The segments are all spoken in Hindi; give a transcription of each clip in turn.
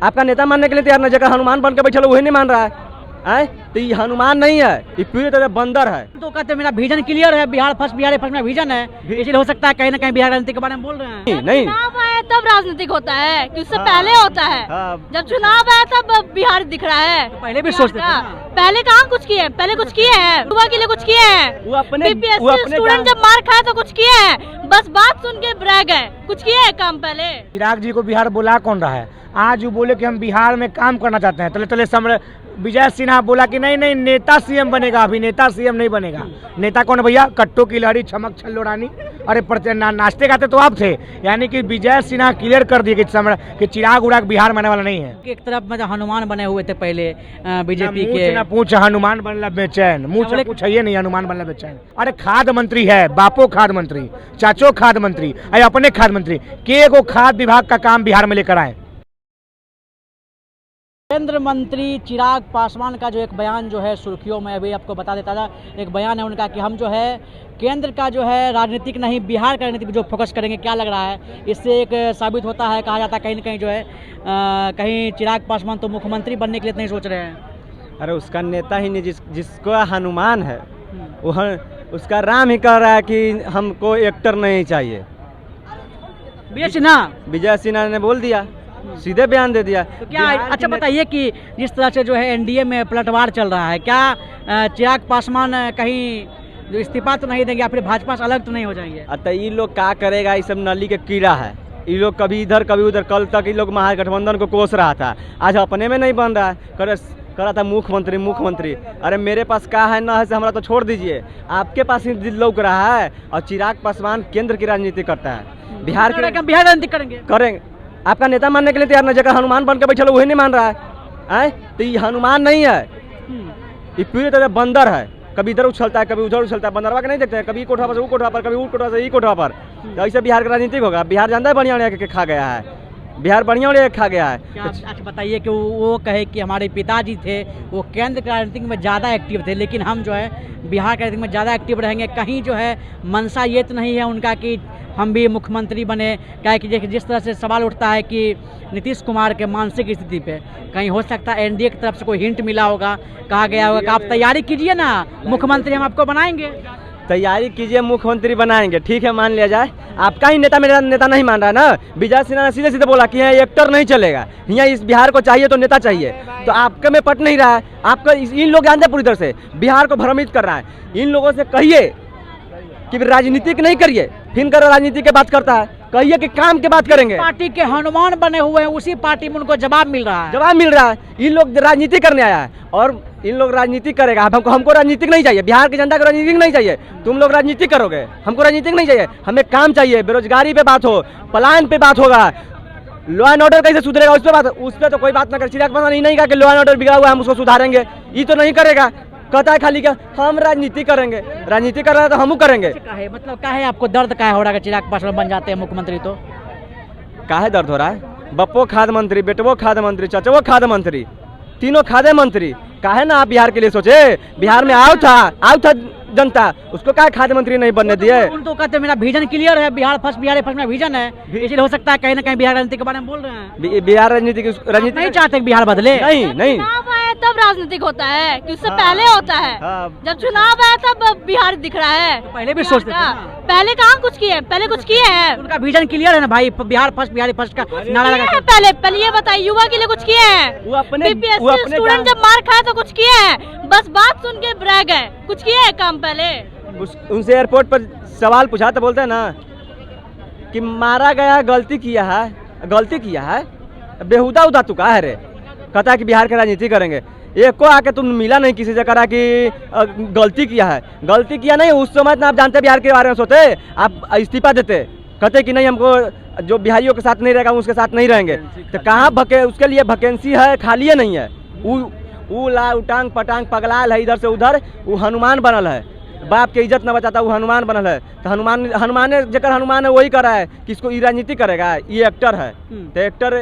आपका नेता मानने के लिए तैयार नहीं, जगह हनुमान बन के बैठे वही नहीं मान रहा है। तो ये हनुमान नहीं है, ये पूरी तरह बंदर है। तो कहते मेरा विजन क्लियर है, बिहार फर्स्ट मेरा विजन है, इसलिए हो सकता है कहीं ना कहीं बिहार राजनीति के बारे में बोल रहे हैं। नहीं चुनाव आए तब राजनीतिक होता है कि उससे पहले होता है। जब चुनाव आया तब बिहार दिख रहा है। तो पहले भी सोचते थे ना। पहले कहाँ कुछ किए, पहले कुछ किए हैं, युवा के लिए कुछ किए हैं। वो अपने स्टूडेंट जब मार खाए तो कुछ किए हैं, बस बात सुन के ब्रैग है, कुछ किए हैं काम पहले। चिराग जी को बिहार बुला कौन रहा है? आज वो बोले कि हम बिहार में काम करना चाहते हैं, तले विजय सिन्हा बोला कि नहीं नेता सीएम बनेगा, अभी नेता सीएम नहीं बनेगा। नेता कौन है भैया? कट्टो की लहरी, छमक छल्लो रानी। अरे नाचते गाते तो आप थे। यानी कि विजय सिन्हा क्लियर कर दिए कि चिराग उड़ाग बिहार में आने वाला नहीं है। एक तरफ मतलब हनुमान बने हुए थे पहले बीजेपी के। ना पूछ हनुमान बनला बेचैन, मुँह से पूछ ये नहीं हनुमान बनला बेचैन। अरे खाद मंत्री है, बापो खाद मंत्री, चाचो खाद मंत्री, अरे अपने खाद मंत्री के को खाद विभाग का काम बिहार में लेकर आए। केंद्र मंत्री चिराग पासवान का जो एक बयान जो है सुर्खियों में, अभी आपको बता देता था, एक बयान है उनका कि हम जो है केंद्र का जो है राजनीतिक नहीं बिहार का राजनीति पे जो फोकस करेंगे। क्या लग रहा है इससे? एक साबित होता है, कहा जाता है कहीं ना कहीं जो है कहीं चिराग पासवान तो मुख्यमंत्री बनने के लिए नहीं सोच रहे हैं। अरे उसका नेता ही नहीं, जिसको हनुमान है वो उसका राम ही कह रहा है कि हमको एक्टर नहीं चाहिए। विजय सिन्हा ने बोल दिया, सीधे बयान दे दिया। तो क्या अच्छा बताइए कि जिस तरह से जो है एनडीए में पलटवार चल रहा है, क्या चिराग पासवान कहीं जो इस्तीफा तो नहीं देंगे या फिर भाजपा से अलग तो नहीं हो जाएंगे? तो ये लोग क्या करेगा, ये सब नली के कीड़ा है। ये लोग कभी इधर कभी उधर, कल तक ये लोग महागठबंधन को कोस रहा था, आज अपने में नहीं बन रहा है। कर रहा था मुख्यमंत्री। अरे मेरे पास क्या है ना है से हमारा तो छोड़ दीजिए, आपके पास ही दिल लौक रहा है। और चिराग पासवान केंद्र की राजनीति करता है, बिहार राजनीति करेंगे। आपका नेता मानने के लिए तैयार नहीं, जगह हनुमान बन के बैठे वही नहीं मान रहा है। तो ये हनुमान नहीं है, ये पूरी तरह बंदर है। कभी इधर उछलता है, कभी उधर उछलता है। बंदरवा के नहीं देखते हैं, कभी कोठा पर से वो कोठा पर, कभी वो कोठा से ये कोठा पर। तो ऐसे बिहार का राजनीतिक होगा। बिहार जानता है बढ़िया उड़िया के खा गया है, बिहार बढ़िया उड़िया खा गया है। अच्छा बताइए कि वो कहे कि हमारे पिताजी थे वो केंद्र के राजनीतिक में ज़्यादा एक्टिव थे, लेकिन हम जो है बिहार के राजनीतिक में ज़्यादा एक्टिव रहेंगे। कहीं जो है मंशा ये तो नहीं है उनका कि हम भी मुख्यमंत्री बने? क्या कि जिस तरह से सवाल उठता है कि नीतीश कुमार के मानसिक स्थिति पे कहीं हो सकता है एनडीए की तरफ से कोई हिंट मिला होगा, कहा गया होगा कि आप तैयारी कीजिए ना, मुख्यमंत्री हम आपको बनाएंगे। तैयारी कीजिए, मुख्यमंत्री बनाएंगे, ठीक है मान लिया जाए। आपका ही नेता मेरा नेता नहीं मान रहा है ना। विजय सिन्हा ने सीधे बोला कि यहाँ एक्टर नहीं चलेगा, यहाँ इस बिहार को चाहिए तो नेता चाहिए। तो आपके में पट नहीं रहा है। आपका इन लोग जानते पूरी तरह से बिहार को भ्रमित कर रहा है। इन लोगों से कहिए कि राजनीतिक नहीं करिए, फिर कर राजनीति की बात करता है। कहिए कि काम की बात करेंगे। पार्टी के हनुमान बने हुए हैं, उसी पार्टी में उनको जवाब मिल रहा है। इन लोग राजनीति करने आया है और इन लोग राजनीति करेगा। हमको राजनीतिक नहीं चाहिए, बिहार की जनता को राजनीतिक नहीं चाहिए। तुम लोग राजनीति करोगे, हमको राजनीतिक नहीं चाहिए। हमें काम चाहिए, बेरोजगारी पे बात हो, पलायन पे बात होगा, लॉ एंड ऑर्डर कैसे सुधरेगा उस पर तो कोई बात ना कर। चिराग पासवान नहीं कहा कि लॉ एंड ऑर्डर बिगड़ा हुआ है हम उसको सुधारेंगे, ये तो नहीं करेगा। कहता है खाली क्या हम राजनीति करेंगे, राजनीति कर रहा है तो हम करेंगे। मतलब क्या है आपको दर्द क्या हो रहा है? चिराग पासवान बन जाते हैं मुख्यमंत्री तो काहे दर्द हो रहा है? बप्पो खाद मंत्री, बेटवो खाद मंत्री, चचवो खाद मंत्री, तीनों खादे मंत्री। काहे ना आप बिहार के लिए सोचे? बिहार में आओ था जनता, उसको क्या खाद्य मंत्री नहीं बनने दिए? तो कहते मेरा विजन क्लियर है, बिहार फर्स्ट मेरा विजन है, इसलिए हो सकता है कहीं ना कहीं बिहार राजनीति के बारे में बोल रहे हैं। बिहार राजनीति नहीं चाहते बिहार बदले? नहीं चुनाव आए तब राजनीतिक होता है कि उससे पहले होता है। जब चुनाव आया तब बिहार दिख रहा है। तो पहले भी सोचते थे ना। पहले कहाँ कुछ किए, पहले कुछ किए हैं। उनका विजन क्लियर है ना भाई, बिहार फर्स्ट का नारा लगा। पहले ये बताइए, युवा के लिए कुछ किए हैं? स्टूडेंट जब मार खाए तो कुछ किए हैं, बस बात सुन के ब्रैग है, कुछ किए हैं काम पहले। उनसे एयरपोर्ट पर सवाल पूछा तो बोलते हैं ना कि मारा गया, गलती किया है, बेहुदा उदा तू कहा है रे? कहता है कि बिहार की राजनीति करेंगे। एक को आके तुम मिला नहीं किसी से, करा कि गलती किया नहीं। उस समय आप जानते बिहार के बारे में सोचते, आप इस्तीफा देते, कहते कि नहीं हमको जो बिहारियों के साथ नहीं रहेगा उसके साथ नहीं रहेंगे। तो कहाँ उसके लिए वैकेंसी है, खाली है नहीं है। उटांग पटांग पगलाल है इधर से उधर, वो हनुमान बनल है। बाप के इज्जत न बचाता, वो हनुमान बनल है। तो हनुमान है वही कर रहा है कि इसको राजनीति करेगा, ये एक्टर है। तो एक्टर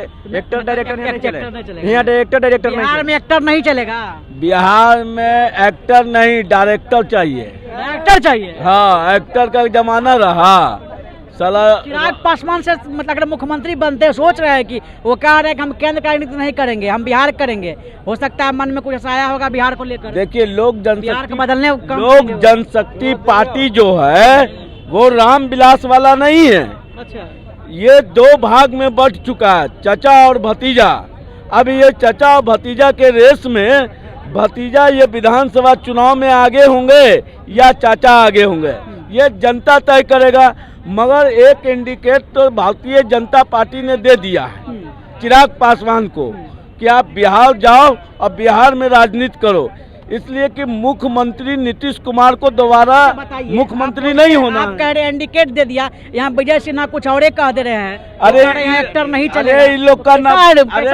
डायरेक्टर नहीं चलेगा। यहाँ डायरेक्टर बिहार में एक्टर नहीं चलेगा। बिहार में एक्टर नहीं, डायरेक्टर चाहिए। डायरेक्टर चाहिए? हाँ, एक्टर का जमाना रहा, साला चिराग पासवान से मतलब अगर मुख्यमंत्री बनते हैं, सोच रहे हैं कि वो कह रहे हैं कि हम केंद्र का राजनीति नहीं करेंगे, हम बिहार करेंगे, हो सकता है मन में कुछ ऐसा आया होगा बिहार को लेकर। देखिए, बिहार को बदलने लोक जनशक्ति पार्टी जो है वो राम विलास वाला नहीं है। अच्छा, ये दो भाग में बंट चुका है, चचा और भतीजा। अब ये चचा और भतीजा के रेस में भतीजा ये विधानसभा चुनाव में आगे होंगे या चाचा आगे होंगे, ये जनता तय करेगा। मगर एक इंडिकेट तो भारतीय जनता पार्टी ने दे दिया है चिराग पासवान को कि आप बिहार जाओ और बिहार में राजनीति करो, इसलिए कि मुख्यमंत्री नीतीश कुमार को दोबारा मुख्यमंत्री नहीं होना। आप कह रहे हैं इंडिकेट दे दिया, यहाँ विजय सिन्हा कुछ और ही कह दे रहे हैं। अरे यहाँ एक्टर नहीं चले, इन लोग का ना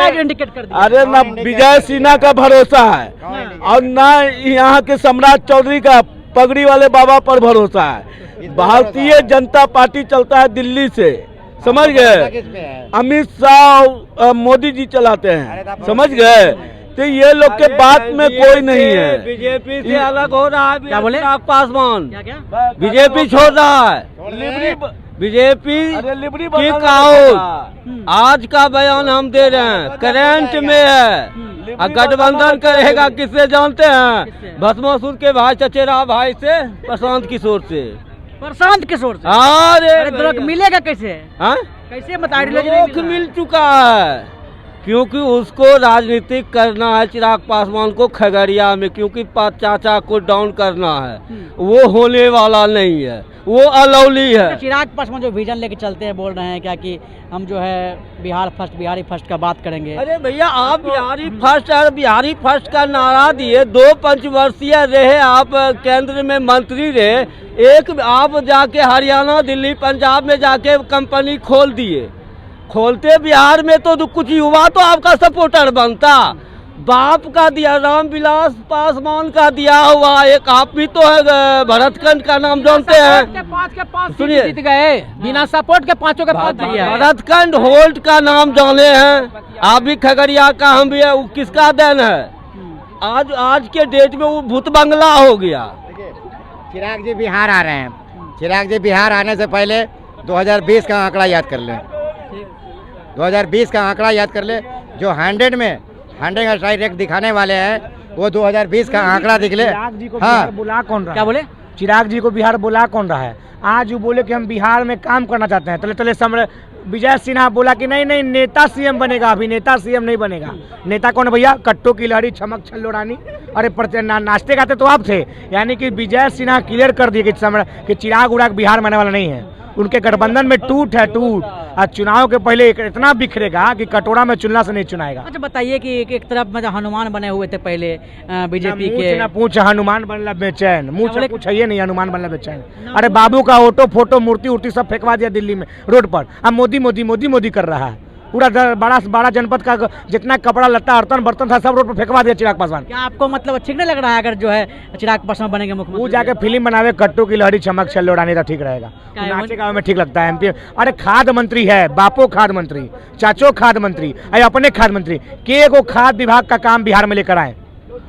इंडिकेट कर दिया। अरे ना विजय सिन्हा का भरोसा है और ना यहाँ के सम्राट चौधरी का पगड़ी वाले बाबा पर भरोसा है। भारतीय जनता पार्टी चलता है दिल्ली से, समझ गए। अमित शाह मोदी जी चलाते हैं, समझ गए। तो ये लोग के बात में कोई नहीं है। बीजेपी से अलग हो रहा है। क्या बोले? चिराग पासवान क्या बीजेपी छोड़ रहा है। बीजेपी की काउंट आज का बयान हम दे रहे हैं, करंट में है। और गठबंधन करेगा किससे जानते हैं? भस्मासुर के भाई चचेरा भाई से, प्रशांत किशोर से। प्रशांत किशोर से? अरे द्रोह मिलेगा कैसे? हाँ, कैसे बता द्रोह मिल चुका है, क्योंकि उसको राजनीतिक करना है चिराग पासवान को खगड़िया में, क्योंकि चाचा को डाउन करना है। वो होने वाला नहीं है, वो अलौली है। चिराग पासवान जो विजन लेके चलते हैं, बोल रहे हैं क्या कि हम जो है बिहार फर्स्ट, बिहारी फर्स्ट का बात करेंगे। अरे भैया, आप बिहारी फर्स्ट और बिहारी फर्स्ट का नारा दिए, 2 पंचवर्षीय रहे आप, केंद्र में मंत्री रहे, एक आप जाके हरियाणा, दिल्ली, पंजाब में जाके कंपनी खोल दिए। खोलते बिहार में तो कुछ युवा तो आपका सपोर्टर बनता। बाप का दिया, रामविलास पासवान का दिया हुआ एक आप भी तो है, भरतखंड का नाम जानते हैं। सुनिए, जीत गए बिना सपोर्ट के, पांचों के 5 दिया। भरतखंड होल्ट का नाम जाने हैं आप भी, खगड़िया का हम भी है। वो किसका देन है? आज के डेट में वो भूत बंगला हो गया। चिराग जी बिहार आ रहे हैं। चिराग जी बिहार आने से पहले 2020 का आंकड़ा याद कर ले। 2020 का आंकड़ा याद कर ले। जो 100 में 100 का डायरेक्ट दिखाने वाले हैं, वो 2020 का आंकड़ा दिख ले। चिराग जी को हाँ, बिहार बुला कौन रहा है? क्या बोले? चिराग जी को बिहार बुला कौन रहा है? आज वो बोले कि हम बिहार में काम करना चाहते हैं, तले विजय सिन्हा बोला कि नहीं नहीं नेता सीएम बनेगा, अभी नेता सीएम नहीं बनेगा। नेता कौन है भैया? कट्टो की लहरी, चमक छल्लो रानी। अरे नाचते गाते तो आप थे। यानी कि विजय सिन्हा क्लियर कर दिए कि चिराग उड़ाग बिहार में आने वाला नहीं है। उनके गठबंधन में टूट है, टूट। और चुनाव के पहले इतना बिखरेगा कि कटोरा में चुनना से नहीं चुनाएगा। अच्छा बताइए कि एक तरफ में हनुमान बने हुए थे पहले बीजेपी के। ना पूछ हनुमान बनला बेचैन, मुँह से पूछ है नहीं, हनुमान बनला बेचैन। अरे बाबू का ऑटो फोटो मूर्ति उर्ति सब फेंकवा दिया दिल्ली में रोड पर। अब मोदी मोदी मोदी मोदी कर रहा है। पूरा बड़ा जनपद का जितना कपड़ा लत्ता बर्तन बर्तन था सब रोड पर फेंकवा दिया चिराग पासवान। क्या आपको मतलब ठीक नहीं लग रहा है अगर जो है चिराग पासवान बनेंगे मुख्यमंत्री? वो जाके फिल्म बनावे कट्टू की लहरी, चमक छल्लो रानी, तो ठीक रहेगा। नाचे गाँव में ठीक लगता है एमपी। अरे खाद मंत्री है, बापो खाद मंत्री, चाचो खाद मंत्री, अरे अपने खाद मंत्री के को खाद विभाग का काम बिहार में लेकर आए।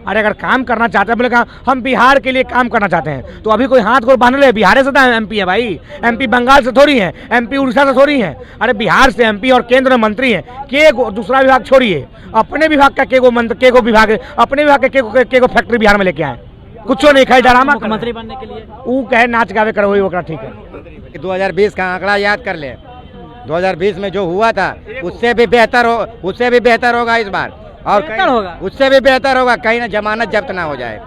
अरे अगर काम करना चाहते हैं, बोले कहा हम बिहार के लिए काम करना चाहते हैं, तो अभी कोई हाथ को बांध ले। बिहार से तो एमपी है भाई, एमपी बंगाल से थोड़ी है, एमपी उड़ीसा से थोड़ी है। अरे बिहार से एमपी और केंद्र में मंत्री है। के दूसरा विभाग छोड़िए, अपने विभाग का के को विभाग, अपने विभाग के को फैक्ट्री बिहार में लेके आए। कुछ नहीं खाई डरामा मुख्यमंत्री बनने के लिए वो कहे नाच गावे करो, वही ओकरा ठीक है। 2020 का आंकड़ा याद कर ले। 2020 में जो हुआ था उससे भी बेहतर होगा इस बार, और होगा, उससे भी बेहतर होगा। कहीं ना जमानत जब्त ना हो जाए।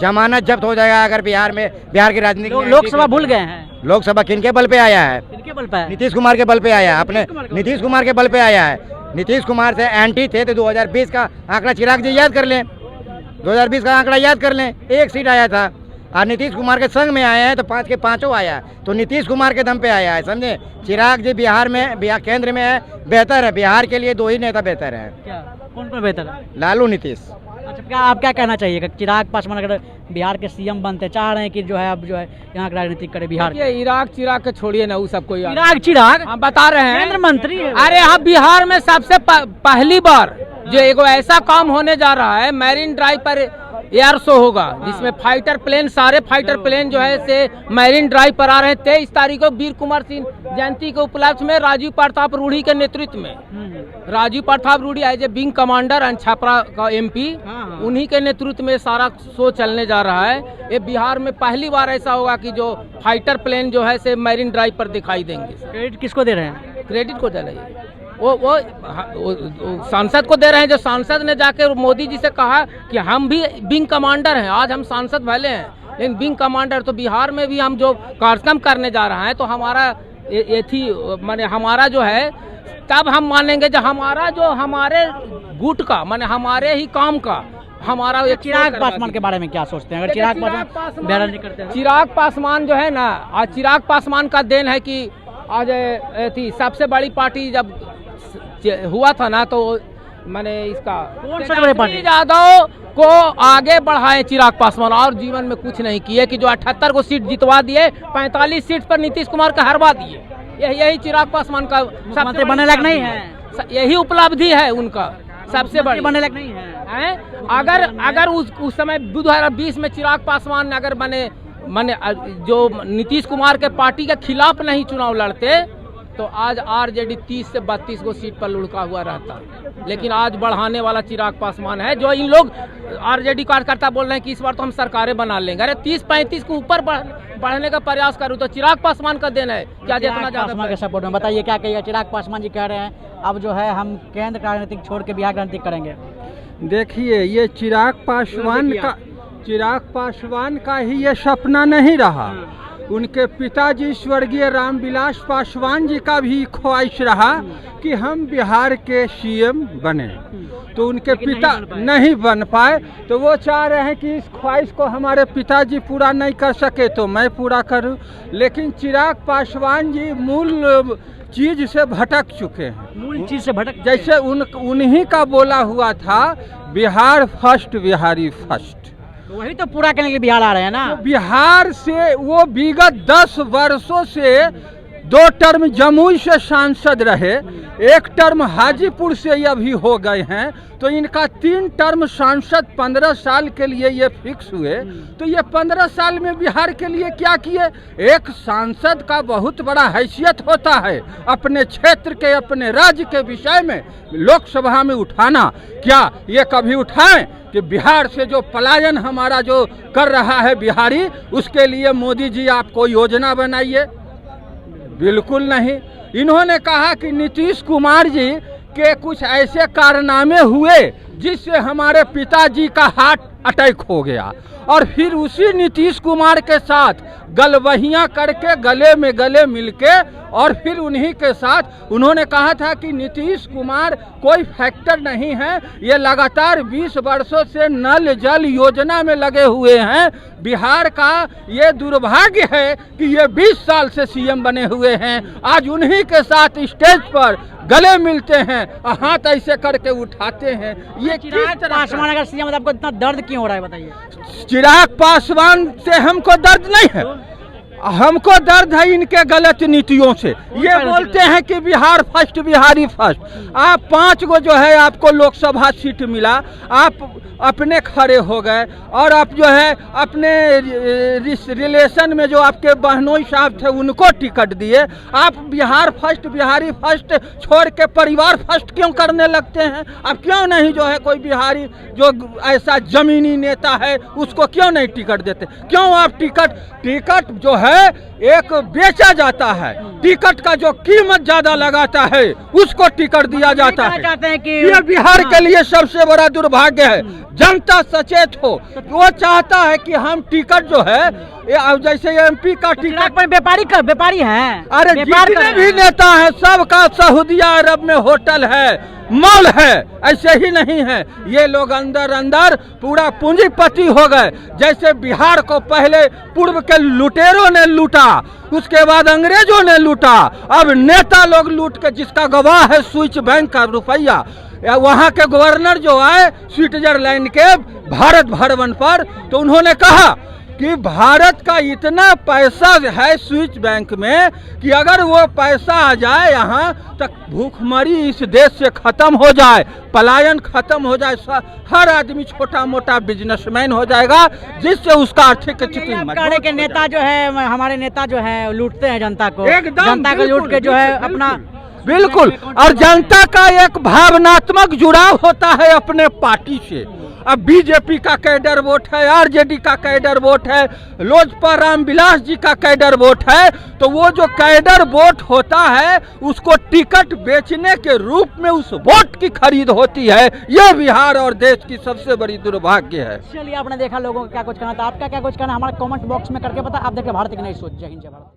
जमानत जब्त हो जाएगा अगर बिहार की राजनीति। लोकसभा भूल गए हैं। लोकसभा किनके बल पे आया है? किनके बल पे है? नीतीश कुमार के बल पे आया है। अपने नीतीश कुमार के बल पे आया है। नीतीश कुमार से एंटी थे तो 2020 का आंकड़ा चिराग जी याद कर लें। 2020 का आंकड़ा याद कर लें, 1 सीट आया था। और नीतीश कुमार के संग में आए हैं तो 5 के 5 आया, तो नीतीश कुमार के दम पे आया है, समझे। चिराग जी बिहार केंद्र में है, बेहतर है। बिहार के लिए 2 ही नेता बेहतर है। क्या कौन बेहतर है? लालू नीतीश। अच्छा, क्या आप क्या कहना चाहिए? चिराग पासवान अगर बिहार के सीएम बनते, चाह रहे हैं कि जो है अब जो है यहाँ की राजनीति करे बिहार? इराक चिराग के छोड़िए ना, वो सबको चिराग हम बता रहे हैं, केंद्र मंत्री है। अरे हाँ, बिहार में सबसे पहली बार जो एगो ऐसा काम होने जा रहा है, मैरीन ड्राइव पर एयर शो होगा, जिसमें फाइटर प्लेन, सारे फाइटर प्लेन जो है से मैरीन ड्राइव पर आ रहे हैं। 23 तारीख को वीर कुमार सिंह जयंती के उपलक्ष्य में राजीव प्रताप रूढ़ी के नेतृत्व में, Rajiv Pratap Rudy as a wing commander and Chhapra का MP, उन्हीं के नेतृत्व में सारा शो चलने जा रहा है। ये बिहार में पहली बार ऐसा होगा कि जो फाइटर प्लेन जो है से मैरीन ड्राइव पर दिखाई देंगे। क्रेडिट किसको दे रहे हैं? क्रेडिट को दे रहे हैं वो सांसद को दे रहे हैं, जो सांसद ने जाके मोदी जी से कहा कि हम भी विंग कमांडर हैं। आज हम सांसद भले हैं लेकिन विंग कमांडर, तो बिहार में भी हम जो कार्यक्रम करने जा रहे हैं तो हमारा ये थी माने हमारा जो है, तब हम मानेंगे जब हमारा जो हमारे गुट का माने हमारे ही काम का हमारा। चिराग पासवान के बारे में क्या सोचते हैं? अगर चिराग पासवान बहरहाल नहीं करते हैं, चिराग पासवान जो है ना, आज चिराग पासवान का देन है कि आज थी सबसे बड़ी पार्टी जब हुआ था ना, तो मैंने इसका यादव को आगे बढ़ाए चिराग पासवान, और जीवन में कुछ नहीं किए कि जो 78 को सीट जितवा दिए, 45 सीट पर नीतीश कुमार का हरवा दिए। यही चिराग पासवान का सबसे बनने लायक नहीं है, यही उपलब्धि है उनका सबसे बड़ी। बनने लायक नहीं है। अगर उस समय 2020 में चिराग पासवान अगर बने जो नीतीश कुमार के पार्टी के खिलाफ नहीं चुनाव लड़ते तो आज RJD 30 से 32 को सीट पर लुढ़का हुआ रहता। लेकिन आज बढ़ाने वाला चिराग पासवान है। जो इन लोग RJD कार्यकर्ता बोल रहे हैं कि इस बार तो हम सरकारें बना लेंगे, अरे 30-35 को ऊपर बढ़ने का प्रयास करूँ तो चिराग पासवान का देन है क्या? जितना ज्यादा के सपोर्ट में बताइए क्या कहिएगा? चिराग पासवान जी कह रहे हैं अब जो है हम केंद्र का राजनीतिक छोड़ के बिहार राजनीतिक करेंगे। देखिए, ये चिराग पासवान का ही ये सपना नहीं रहा, उनके पिताजी स्वर्गीय रामविलास पासवान जी का भी ख्वाहिश रहा कि हम बिहार के CM बने, तो उनके पिता नहीं बन पाए, तो वो चाह रहे हैं कि इस ख्वाहिश को हमारे पिताजी पूरा नहीं कर सके तो मैं पूरा करूं। लेकिन चिराग पासवान जी मूल चीज से भटक चुके हैं, मूल चीज से भटक, जैसे उन्हीं का बोला हुआ था बिहार फर्स्ट बिहारी फर्स्ट, वही तो पूरा करने के लिए बिहार आ रहे हैं ना। तो बिहार से वो विगत 10 वर्षों से 2 टर्म जमुई से सांसद रहे, 1 टर्म हाजीपुर से अभी हो गए हैं, तो इनका 3 टर्म सांसद 15 साल के लिए ये फिक्स हुए। तो ये 15 साल में बिहार के लिए क्या किए? एक सांसद का बहुत बड़ा हैसियत होता है अपने क्षेत्र के, अपने राज्य के विषय में लोकसभा में उठाना। क्या ये कभी उठाएं कि बिहार से जो पलायन हमारा जो कर रहा है बिहारी, उसके लिए मोदी जी आप कोई योजना बनाइए? बिल्कुल नहीं। इन्होंने कहा कि नीतीश कुमार जी के कुछ ऐसे कारनामे हुए जिससे हमारे पिताजी का हार्ट अटैक हो गया, और फिर उसी नीतीश कुमार के साथ गलबहियां करके गले में गले मिलके, और फिर उन्हीं के साथ उन्होंने कहा था कि नीतीश कुमार कोई फैक्टर नहीं है, ये लगातार 20 वर्षों से नल जल योजना में लगे हुए हैं। बिहार का ये दुर्भाग्य है कि ये 20 साल से CM बने हुए हैं, आज उन्हीं के साथ स्टेज पर गले मिलते हैं, हाथ ऐसे करके उठाते हैं। ये चिराग पासवान अगर CM, आपको इतना दर्द क्यों हो रहा है बताइए? चिराग पासवान से हमको दर्द नहीं है, हमको दर्द है इनके गलत नीतियों से। ये बोलते हैं कि बिहार फर्स्ट बिहारी फर्स्ट। आप 5 गो जो है आपको लोकसभा सीट मिला, आप अपने खड़े हो गए, और आप जो है अपने रिलेशन में जो आपके बहनोई साहब थे उनको टिकट दिए। आप बिहार फर्स्ट बिहारी फर्स्ट छोड़ के परिवार फर्स्ट क्यों करने लगते हैं? आप क्यों नहीं जो है कोई बिहारी जो ऐसा जमीनी नेता है उसको क्यों नहीं टिकट देते? क्यों आप टिकट जो है एक बेचा जाता है, टिकट का जो कीमत ज्यादा लगाता है उसको टिकट दिया जाता है। चाहते हैं कि ये बिहार के लिए सबसे बड़ा दुर्भाग्य है। जनता सचेत हो, वो चाहता है कि हम टिकट जो है जैसे MP का टिकट पर व्यापारी हैं। अरे जितने भी नेता हैं सबका सऊदी अरब में होटल है, मॉल है, ऐसे ही नहीं है। ये लोग अंदर पूरा पूंजीपति हो गए। जैसे बिहार को पहले पूर्व के लुटेरों ने लूटा, उसके बाद अंग्रेजों ने लूटा, अब नेता लोग लूट के, जिसका गवाह है स्विच बैंक का रुपया। वहाँ के गवर्नर जो आए स्विट्जरलैंड के भारत भवन पर, तो उन्होंने कहा कि भारत का इतना पैसा है स्विस बैंक में कि अगर वो पैसा आ जाए यहाँ तक भूखमरी इस देश से खत्म हो जाए, पलायन खत्म हो जाए, हर आदमी छोटा मोटा बिजनेसमैन हो जाएगा, जिससे उसका आर्थिक स्थिति मजबूत के नेता जो है, हमारे नेता जो है लूटते हैं जनता को, एकदम जनता को लूट के जो है अपना बिल्कुल। और जनता का एक भावनात्मक जुड़ाव होता है अपने पार्टी से। अब बीजेपी का कैडर वोट है, आरजेडी का कैडर वोट है, लोजपा रामविलास जी का कैडर वोट है, तो वो जो कैडर वोट होता है उसको टिकट बेचने के रूप में उस वोट की खरीद होती है। ये बिहार और देश की सबसे बड़ी दुर्भाग्य है। चलिए, आपने देखा लोगों का क्या कुछ कहना था, आपका क्या कुछ कहना हमारे कमेंट बॉक्स में करके पता। आप देख रहे भारत की नई सोच। जय हिंद, जय भारत।